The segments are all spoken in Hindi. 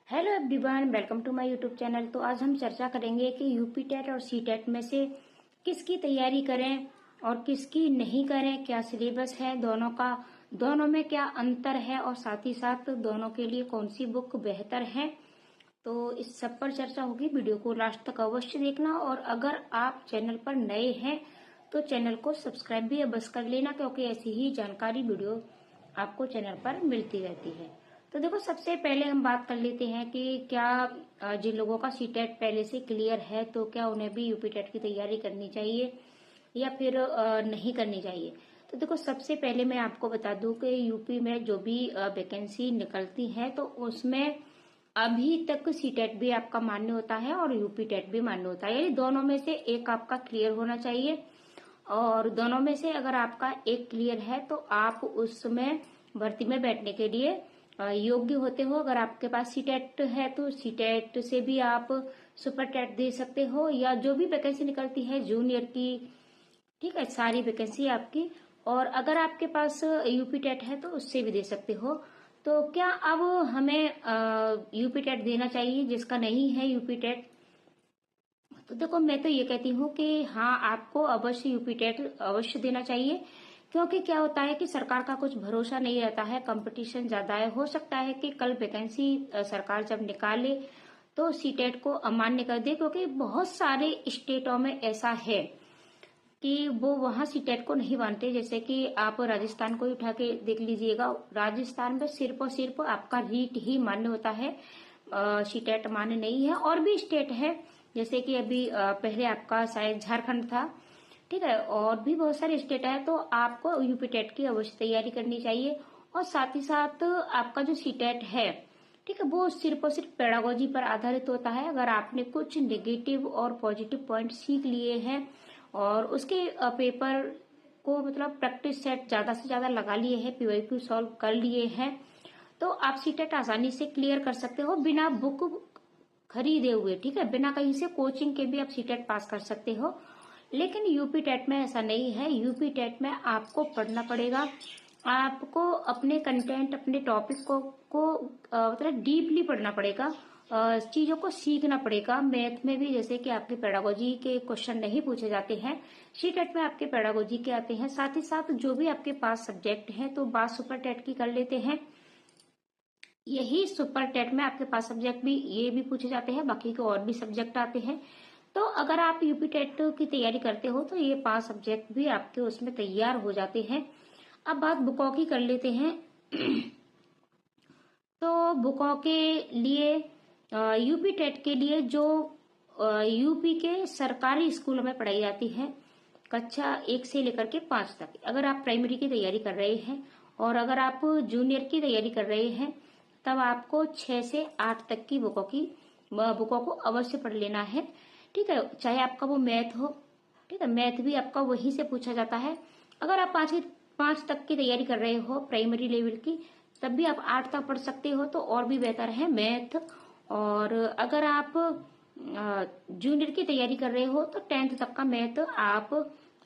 Hello everyone, welcome to my YouTube channel. तो आज हम चर्चा करेंगे कि यूपी टेट और सी टेट में से किसकी तैयारी करें और किसकी नहीं करें, क्या सिलेबस है दोनों का, दोनों में क्या अंतर है और साथ ही साथ दोनों के लिए कौन सी बुक बेहतर है। तो इस सब पर चर्चा होगी। वीडियो को लास्ट तक अवश्य देखना और अगर आप चैनल पर नए हैं तो चैनल को सब्सक्राइब भी अवश्य कर लेना, क्योंकि ऐसी ही जानकारी वीडियो आपको चैनल पर मिलती रहती है। तो देखो, सबसे पहले हम बात कर लेते हैं कि क्या जिन लोगों का सी टेट पहले से क्लियर है तो क्या उन्हें भी यूपी टेट की तैयारी करनी चाहिए या फिर नहीं करनी चाहिए। तो देखो, सबसे पहले मैं आपको बता दूं कि यूपी में जो भी वैकेंसी निकलती है तो उसमें अभी तक सी टेट भी आपका मान्य होता है और यूपी टेट भी मान्य होता है, यानी दोनों में से एक आपका क्लियर होना चाहिए। और दोनों में से अगर आपका एक क्लियर है तो आप उसमें भर्ती में बैठने के लिए योग्य होते हो। अगर आपके पास सी टेट है तो सी टेट से भी आप सुपर टेट दे सकते हो, या जो भी वैकेंसी निकलती है जूनियर की, ठीक है, सारी वैकेंसी आपकी। और अगर आपके पास यूपी टेट है तो उससे भी दे सकते हो। तो क्या अब हमें यूपी टेट देना चाहिए जिसका नहीं है यूपी टेट? तो देखो, मैं तो ये कहती हूँ कि हाँ, आपको अवश्य यूपी टेट अवश्य देना चाहिए, क्योंकि क्या होता है कि सरकार का कुछ भरोसा नहीं रहता है, कंपटीशन ज्यादा है। हो सकता है कि कल वैकेंसी सरकार जब निकाले तो सी टेट को अमान्य कर दे, क्योंकि बहुत सारे स्टेटों में ऐसा है कि वो वहां सी टेट को नहीं मानते। जैसे कि आप राजस्थान को ही उठा के देख लीजिएगा, राजस्थान में सिर्फ और सिर्फ आपका रीट ही मान्य होता है, सी टेट मान्य नहीं है। और भी स्टेट है, जैसे कि अभी पहले आपका शायद झारखंड था, ठीक है, और भी बहुत सारे स्टेट है। तो आपको यूपी टेट की अवश्य तैयारी करनी चाहिए। और साथ ही साथ आपका जो सी टेट है, ठीक है, वो सिर्फ और सिर्फ पेडागोजी पर आधारित होता है। अगर आपने कुछ नेगेटिव और पॉजिटिव पॉइंट सीख लिए हैं और उसके पेपर को मतलब प्रैक्टिस सेट ज्यादा से ज्यादा लगा लिए हैं, पीवाईक्यू सॉल्व कर लिए हैं, तो आप सी टेट आसानी से क्लियर कर सकते हो बिना बुक खरीदे हुए, ठीक है, बिना कहीं से कोचिंग के भी आप सी टेट पास कर सकते हो। लेकिन यूपी टेट में ऐसा नहीं है। यूपी टेट में आपको पढ़ना पड़ेगा, आपको अपने कंटेंट, अपने टॉपिक को मतलब डीपली पढ़ना पड़ेगा, चीजों को सीखना पड़ेगा। मैथ में भी जैसे कि आपके पेडागोजी के क्वेश्चन नहीं पूछे जाते हैं, सी टेट में आपके पेडागोजी के आते हैं। साथ ही साथ जो भी आपके पास सब्जेक्ट है, तो बात सुपर टेट की कर लेते हैं, यही सुपर टेट में आपके पास सब्जेक्ट भी ये भी पूछे जाते हैं, बाकी के और भी सब्जेक्ट आते हैं। तो अगर आप यूपी टेट की तैयारी करते हो तो ये 5 सब्जेक्ट भी आपके उसमें तैयार हो जाते हैं। अब बात बुकों की कर लेते हैं। तो बुकों के लिए यूपी टेट के लिए जो यूपी के सरकारी स्कूलों में पढ़ाई जाती है, कक्षा 1 से लेकर के 5 तक, अगर आप प्राइमरी की तैयारी कर रहे हैं और अगर आप जूनियर की तैयारी कर रहे हैं, तब आपको 6 से 8 तक की बुकों को अवश्य पढ़ लेना है, ठीक है। चाहे आपका वो मैथ हो, ठीक है, मैथ भी आपका वहीं से पूछा जाता है। अगर आप 5 तक की तैयारी कर रहे हो प्राइमरी लेवल की, तब भी आप 8 तक पढ़ सकते हो, तो और भी बेहतर है मैथ। और अगर आप जूनियर की तैयारी कर रहे हो तो 10th तक का मैथ आप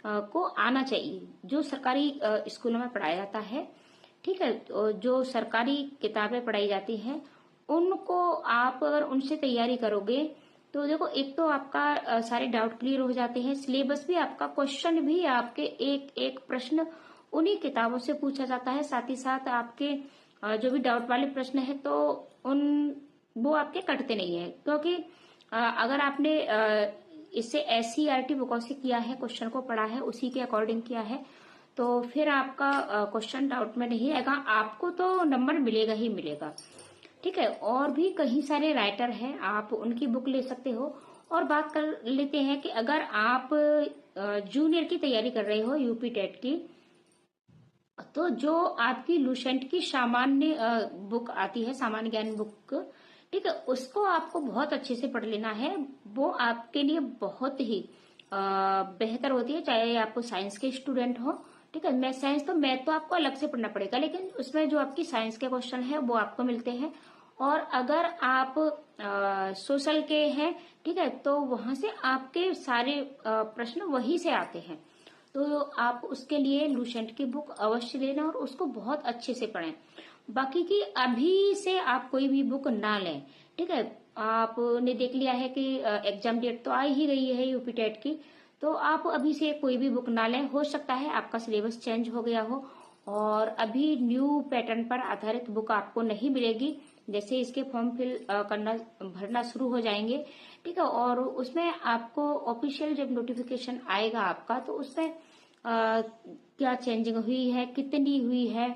को आना चाहिए, जो सरकारी स्कूलों में पढ़ाया जाता है, ठीक है। तो जो सरकारी किताबें पढ़ाई जाती हैं उनको आप अगर उनसे तैयारी करोगे तो देखो, एक तो आपका सारे डाउट क्लियर हो जाते हैं, सिलेबस भी आपका, क्वेश्चन भी आपके एक एक प्रश्न उन्हीं किताबों से पूछा जाता है। साथ ही साथ आपके जो भी डाउट वाले प्रश्न है तो वो आपके कटते नहीं है, क्योंकि अगर आपने इससे एससीईआरटी बुकों से किया है, क्वेश्चन को पढ़ा है, उसी के अकॉर्डिंग किया है, तो फिर आपका क्वेश्चन डाउट में नहीं आएगा, आपको तो नंबर मिलेगा ही मिलेगा, ठीक है। और भी कई सारे राइटर हैं, आप उनकी बुक ले सकते हो। और बात कर लेते हैं कि अगर आप जूनियर की तैयारी कर रहे हो यूपी टेट की, तो जो आपकी लुसेंट की सामान्य बुक आती है, सामान्य ज्ञान बुक, ठीक है, उसको आपको बहुत अच्छे से पढ़ लेना है। वो आपके लिए बहुत ही बेहतर होती है, चाहे आप साइंस के स्टूडेंट हो, ठीक है। मैथ तो आपको अलग से पढ़ना पड़ेगा, लेकिन उसमें जो आपकी साइंस के क्वेश्चन है वो आपको मिलते हैं। और अगर आप सोशल के हैं, ठीक है, तो वहां से आपके सारे प्रश्न वहीं से आते हैं। तो आप उसके लिए लुसेंट की बुक अवश्य लेना और उसको बहुत अच्छे से पढ़ें। बाकी की अभी से आप कोई भी बुक ना लें, ठीक है। आपने देख लिया है कि एग्जाम डेट तो आ ही गई है यूपी टेट की, तो आप अभी से कोई भी बुक ना लें। हो सकता है आपका सिलेबस चेंज हो गया हो और अभी न्यू पैटर्न पर आधारित बुक आपको नहीं मिलेगी। जैसे इसके फॉर्म फिल करना भरना शुरू हो जाएंगे, ठीक है, और उसमें आपको ऑफिशियल जब नोटिफिकेशन आएगा आपका, तो उसमें क्या चेंजिंग हुई है, कितनी हुई है,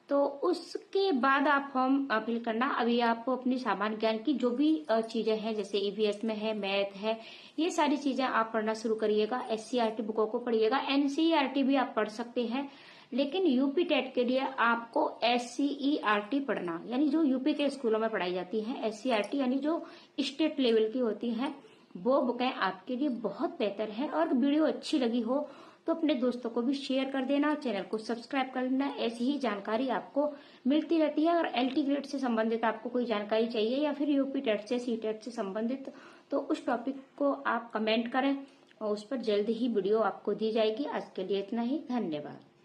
तो उसके बाद आप फॉर्म फिल करना। अभी आपको अपनी सामान्य ज्ञान की जो भी चीजें हैं, जैसे ईवीएस में है, मैथ है, ये सारी चीजें आप पढ़ना शुरू करिएगा। एससीईआरटी बुकों को पढ़िएगा, एनसीईआरटी भी आप पढ़ सकते हैं, लेकिन यूपी टेट के लिए आपको एससीईआरटी पढ़ना, यानी जो यूपी के स्कूलों में पढ़ाई जाती है। एससीईआरटी यानी जो स्टेट लेवल की होती है, वो बुकें आपके लिए बहुत बेहतर है। और वीडियो अच्छी लगी हो तो अपने दोस्तों को भी शेयर कर देना, चैनल को सब्सक्राइब कर लेना। ऐसी ही जानकारी आपको मिलती रहती है। और एलटी ग्रेड से संबंधित आपको कोई जानकारी चाहिए या फिर यूपी टेट से, सी टेट से संबंधित, तो उस टॉपिक को आप कमेंट करें और उस पर जल्द ही वीडियो आपको दी जाएगी। आज के लिए इतना ही, धन्यवाद।